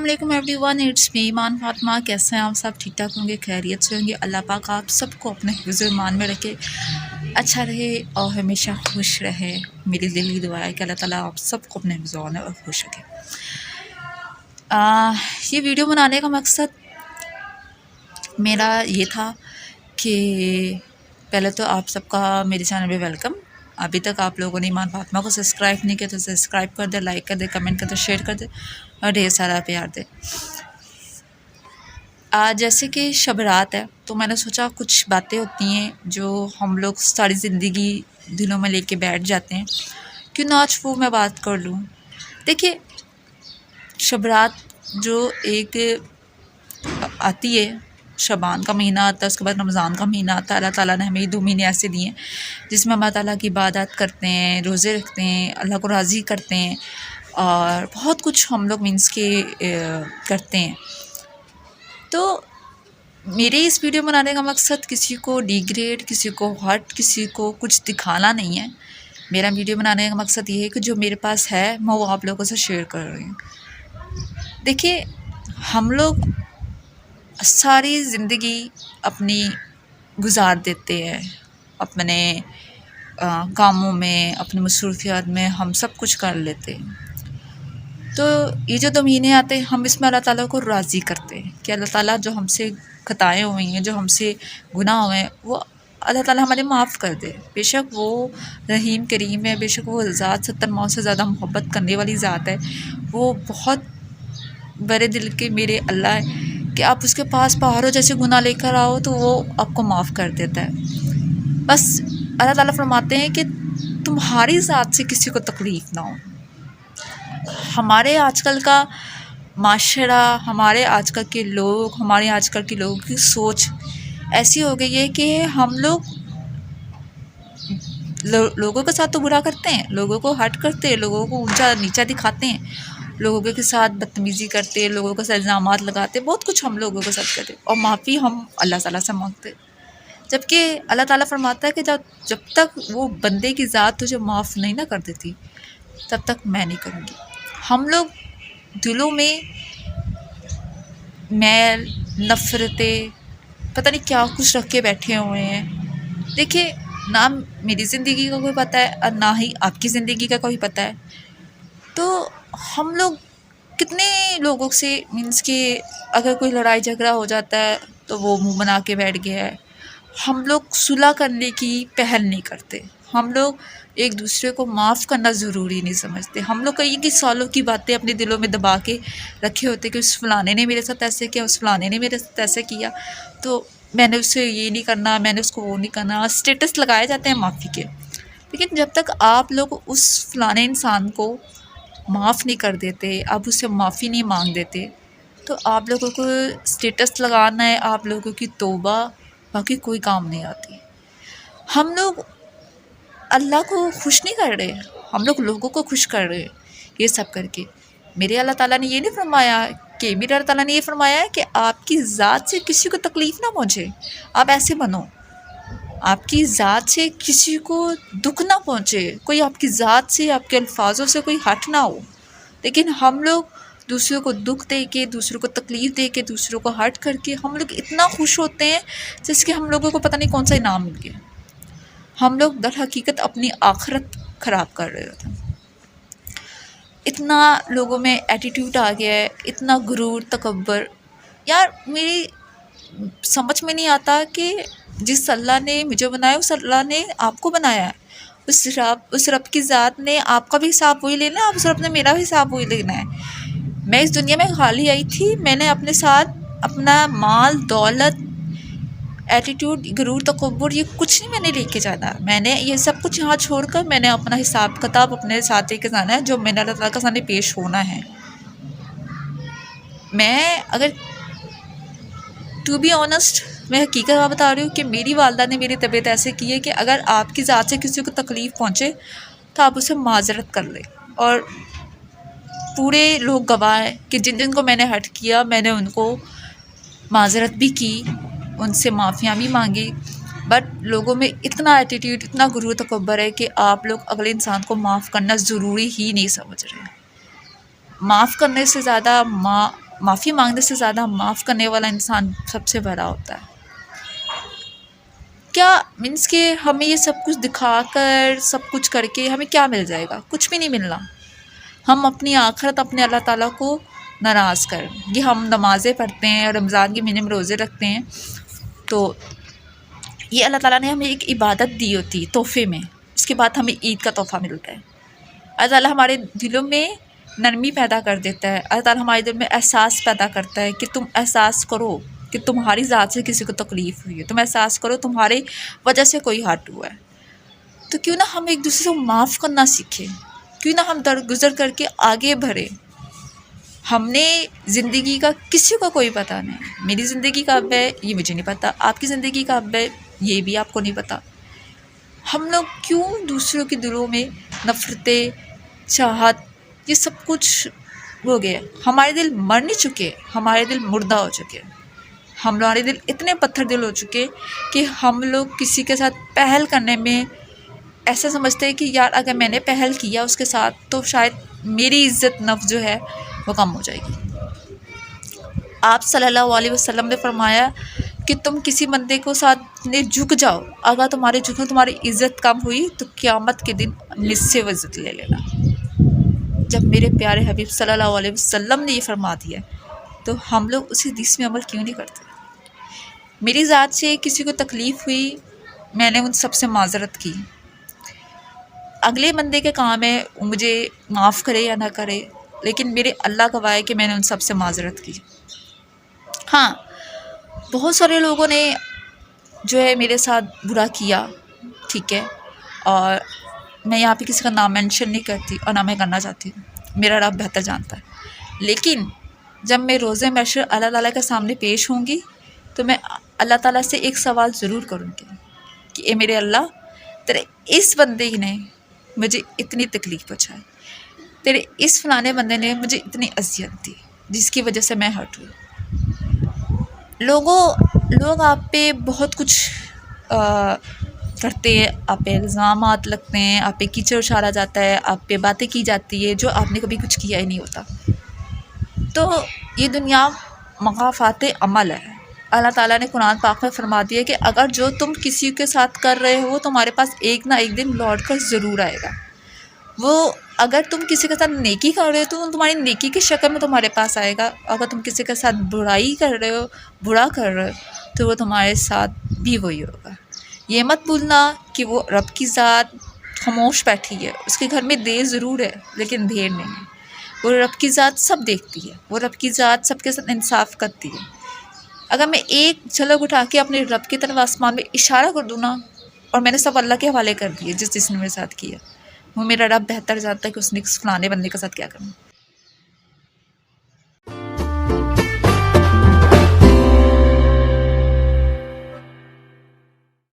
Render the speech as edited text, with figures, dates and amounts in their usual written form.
अस्सलाम वालेकुम everyone, it's me ईमान फातिमा। कैसे हैं आप सब? ठीक ठाक होंगे, खैरियत से होंगे। अल्लाह पाक आप सबको अपने हिफ्ज़ ईमान में रखे, अच्छा रहे और हमेशा खुश रहे। मेरी दिल की दुआ है कि अल्लाह ताला आप सबको अपने हिफ्ज़ ईमान में और खुश रखे। ये वीडियो बनाने का मकसद मेरा ये था कि पहले तो आप सबका मेरे चैनल पे वेलकम। अभी तक आप लोगों ने ईमान फातिमा को सब्सक्राइब नहीं किया तो सब्सक्राइब कर दे, लाइक कर दे, कमेंट कर दे, शेयर कर दे और ढेर सारा प्यार दे। आज जैसे कि शब रात है तो मैंने सोचा कुछ बातें होती हैं जो हम लोग सारी ज़िंदगी दिलों में लेके बैठ जाते हैं, क्यों ना आज वो मैं बात कर लूँ। देखिए, शब रात जो एक आती है, शबान का महीना आता है, उसके बाद रमज़ान का महीना आता है। अल्लाह ताला ने हमें ये 2 महीने ऐसे दिए हैं जिसमें अल्लाह ताला की इबादत करते हैं, रोज़े रखते हैं, अल्लाह को राज़ी करते हैं और बहुत कुछ हम लोग मीन्स के करते हैं। तो मेरे इस वीडियो बनाने का मकसद किसी को डिग्रेड, किसी को हर्ट, किसी को कुछ दिखाना नहीं है। मेरा वीडियो बनाने का मकसद ये है कि जो मेरे पास है मैं वो आप लोगों से शेयर कर रही हूँ। देखिए, हम लोग सारी ज़िंदगी अपनी गुजार देते हैं अपने कामों में, अपनी मसरूफियात में हम सब कुछ कर लेते हैं। तो ये जो 2 महीने आते हैं हम इसमें अल्लाह ताला को राज़ी करते हैं कि अल्लाह ताला जो हमसे खताएँ हुई हैं, जो हमसे गुनाह हुए हैं, वो अल्लाह ताला हमारे माफ़ कर दे। बेशक वो रहीम करीम है, बेशक वो ज़ात 70 मौत से ज़्यादा मोहब्बत करने वाली ज़ात है। वो बहुत बड़े दिल के मेरे अल्लाह है कि आप उसके पास पहाड़ों जैसे गुनाह लेकर आओ तो वो आपको माफ़ कर देता है। बस अल्लाह ताला फरमाते हैं कि तुम्हारी ज़ात से किसी को तकलीफ़ ना हो। हमारे आजकल का माशरा, हमारे आजकल के लोग, हमारे आजकल के लोगों की सोच ऐसी हो गई है कि हम लोग लोगों के साथ तो बुरा करते हैं, लोगों को हर्ट करते हैं, लोगों को ऊंचा नीचा दिखाते हैं, लोगों के साथ बदतमीज़ी करते हैं, लोगों के साथ इल्ज़ामात लगाते हैं, बहुत कुछ हम लोगों के साथ करते हैं और माफ़ी हम अल्लाह ताला से मांगते हैं। जबकि अल्लाह ताला फरमाता है कि जब तक वो बंदे की ज़ात तुझे माफ़ नहीं ना कर देती तब तक मैं नहीं करूँगी। हम लोग दिलों में मैल, नफ़रतें, पता नहीं क्या कुछ रख के बैठे हुए हैं। देखिए, ना मेरी ज़िंदगी का कोई पता है और ना ही आपकी ज़िंदगी का कोई पता है। तो हम लोग कितने लोगों से मीन्स कि अगर कोई लड़ाई झगड़ा हो जाता है तो वो मुंह बना के बैठ गया है। हम लोग सुलह करने की पहल नहीं करते। हम लोग एक दूसरे को माफ़ करना ज़रूरी नहीं समझते। हम लोग कई सालों की बातें अपने दिलों में दबा के रखे होते कि उस फलाने ने मेरे साथ ऐसे किया, उस फलाने ने मेरे साथ ऐसे किया, तो मैंने उससे ये नहीं करना, मैंने उसको वो नहीं करना। स्टेटस लगाए जाते हैं माफ़ी के, लेकिन जब तक आप लोग उस फलाने इंसान को माफ़ नहीं कर देते, आप उससे माफ़ी नहीं मांग देते, तो आप लोगों को स्टेटस लगाना है, आप लोगों की तौबा बाकी कोई काम नहीं आती। हम लोग अल्लाह को खुश नहीं कर रहे, हम लोग लोगों को खुश कर रहे हैं ये सब करके। मेरे अल्लाह ताला ने ये नहीं फरमाया कि मेरे अल्लाह ताला ने ये फरमाया है कि आपकी ज़ात से किसी को तकलीफ़ ना पहुँचे, आप ऐसे बनो, आपकी ज़ात से किसी को दुख ना पहुँचे, कोई आपकी ज़ात से, आपके अल्फाजों से कोई हट ना हो। लेकिन हम लोग दूसरों को दुख दे के, दूसरों को तकलीफ़ दे के, दूसरों को हर्ट करके हम लोग इतना खुश होते हैं जैसे कि हम लोगों को पता नहीं कौन सा इनाम मिल गया। हम लोग दर हकीकत अपनी आखिरत ख़राब कर रहे होते हैं। इतना लोगों में एटीट्यूड आ गया है, इतना गुरूर, तकब्बर। यार, मेरी समझ में नहीं आता कि जिस अल्लाह ने मुझे बनाया उस अल्लाह ने आपको बनाया है। उस रब की ज़ात ने आपका भी हिसाब वही लेना है, उस रब ने मेरा भी हिसाब वही लेना है। मैं इस दुनिया में खाली आई थी, मैंने अपने साथ अपना माल, दौलत, एटीट्यूड, गुरूर, तकब्बुर ये कुछ नहीं मैंने लेके जाना। मैंने ये सब कुछ यहाँ छोड़कर मैंने अपना हिसाब किताब अपने साथ लेके जाना है, जो मैंने अल्लाह ताला के सामने पेश होना है। मैं अगर टू बी ऑनेस्ट, मैं हकीकत बता रही हूँ कि मेरी वालदा ने मेरी तबीयत ऐसे की है कि अगर आपकी ज़ात से किसी को तकलीफ़ पहुँचे तो आप उसे माजरत कर लें। और पूरे लोग गवाह हैं कि जिन जिन को मैंने हर्ट किया मैंने उनको माजरत भी की, उनसे माफ़ियाँ भी मांगी। बट लोगों में इतना एटीट्यूड, इतना गुरूर, तकब्बर है कि आप लोग अगले इंसान को माफ़ करना ज़रूरी ही नहीं समझ रहे। माफ़ करने से ज़्यादा معافی مانگنے سے زیادہ معاف کرنے والا انسان سب سے بڑا ہوتا ہے. کیا مینس کہ ہمیں یہ سب کچھ دکھا کر سب کچھ کر کے ہمیں کیا مل جائے گا؟ کچھ بھی نہیں ملنا. ہم اپنی آخرت اپنے اللہ تعالیٰ کو ناراض کریں گے. ہم نمازیں پڑھتے ہیں اور رمضان کے مہینے میں روزے رکھتے ہیں، تو یہ اللہ تعالیٰ نے ہمیں ایک عبادت دی ہوتی ہے تحفے میں، اس کے بعد ہمیں عید کا تحفہ ملتا ہے. اللہ تعالیٰ ہمارے دلوں میں نرمی پیدا کر دیتا ہے. اللہ تعالیٰ ہمارے دل میں احساس پیدا کرتا ہے کہ تم احساس کرو کہ تمہاری ذات سے کسی کو تکلیف ہوئی ہے، تم احساس کرو تمہارے وجہ سے کوئی ہارٹ ہوا ہے. تو کیوں نہ ہم ایک دوسرے کو معاف کرنا سیکھیں، کیوں نہ ہم درگزر کر کے آگے بڑھیں. ہم نے زندگی کا کسی کو کوئی پتہ نہیں. میری زندگی کا اب ہے یہ مجھے نہیں پتہ، آپ کی زندگی کا اب ہے یہ بھی آپ کو نہیں پتہ. ہم لوگ کیوں دوسروں کے دلوں میں نفرتیں، چاہت، یہ سب کچھ ہو گیا. ہمارے دل مر نہیں چکے، ہمارے دل مردہ ہو چکے. ہمارے دل اتنے پتھر دل ہو چکے کہ ہم لوگ کسی کے ساتھ پہل کرنے میں ایسا سمجھتے ہیں کہ یار اگر میں نے پہل کیا اس کے ساتھ تو شاید میری عزت نفس جو ہے وہ کم ہو جائے گی. آپ صلی اللہ علیہ وسلم نے فرمایا کہ تم کسی بندے کو ساتھ نے جھک جاؤ، اگر تمہارے جھکنے تمہاری عزت کم ہوئی تو قیامت کے دن نصف عزت لے لینا. جب میرے پیارے حبیب صلی اللہ علیہ وسلم نے یہ فرما دیا تو ہم لوگ اسی حدیث میں عمل کیوں نہیں کرتے؟ میری ذات سے کسی کو تکلیف ہوئی، میں نے ان سب سے معذرت کی. اگلے بندے کے کام ہے مجھے معاف کرے یا نہ کرے، لیکن میرے اللہ گواہ ہے کہ میں نے ان سب سے معذرت کی. ہاں، بہت سارے لوگوں نے جو ہے میرے ساتھ برا کیا، ٹھیک ہے، اور میں یہاں پہ کسی کا نام مینشن نہیں کرتی اور نہ میں کرنا چاہتی ہوں، میرا رب بہتر جانتا ہے. لیکن جب میں روز محشر اللہ تعالیٰ کے سامنے پیش ہوں گی تو میں اللہ تعالیٰ سے ایک سوال ضرور کروں گی کہ اے میرے اللہ، تیرے اس بندے نے مجھے اتنی تکلیف پہنچائی، تیرے اس فلانے بندے نے مجھے اتنی اذیت دی جس کی وجہ سے میں ہرٹ ہوئی. لوگ آپ پہ بہت کچھ کرتے ہیں، آپ پہ الزامات لگتے ہیں، آپ پہ کیچڑ اچھالا جاتا ہے، آپ پہ باتیں کی جاتی ہے جو آپ نے کبھی کچھ کیا ہی نہیں ہوتا. تو یہ دنیا مغافات عمل ہے. اللہ تعالیٰ نے قرآن پاک میں فرما دیا کہ اگر جو تم کسی کے ساتھ کر رہے ہو تمہارے پاس ایک نہ ایک دن لوٹ کر ضرور آئے گا. وہ اگر تم کسی کے ساتھ نیکی کر رہے ہو تو تمہاری نیکی کی شکل میں تمہارے پاس آئے گا. اگر تم کسی کے ساتھ برائی کر رہے ہو، برا کر رہے ہو، تو وہ تمہارے ساتھ بھی وہی ہوگا. یہ مت بھولنا کہ وہ رب کی ذات خاموش بیٹھی ہے، اس کے گھر میں دیر ضرور ہے لیکن دھیر نہیں ہے. وہ رب کی ذات سب دیکھتی ہے، وہ رب کی ذات سب کے ساتھ انصاف کرتی ہے. اگر میں ایک جھلک اٹھا کے اپنے رب کی طرف آسمان میں اشارہ کر دوں نا، اور میں نے سب اللہ کے حوالے کر دیے جس نے میرے ساتھ کیا، وہ میرا رب بہتر جانتا ہے کہ اس نے فلانے بندے کے ساتھ کیا کرنا.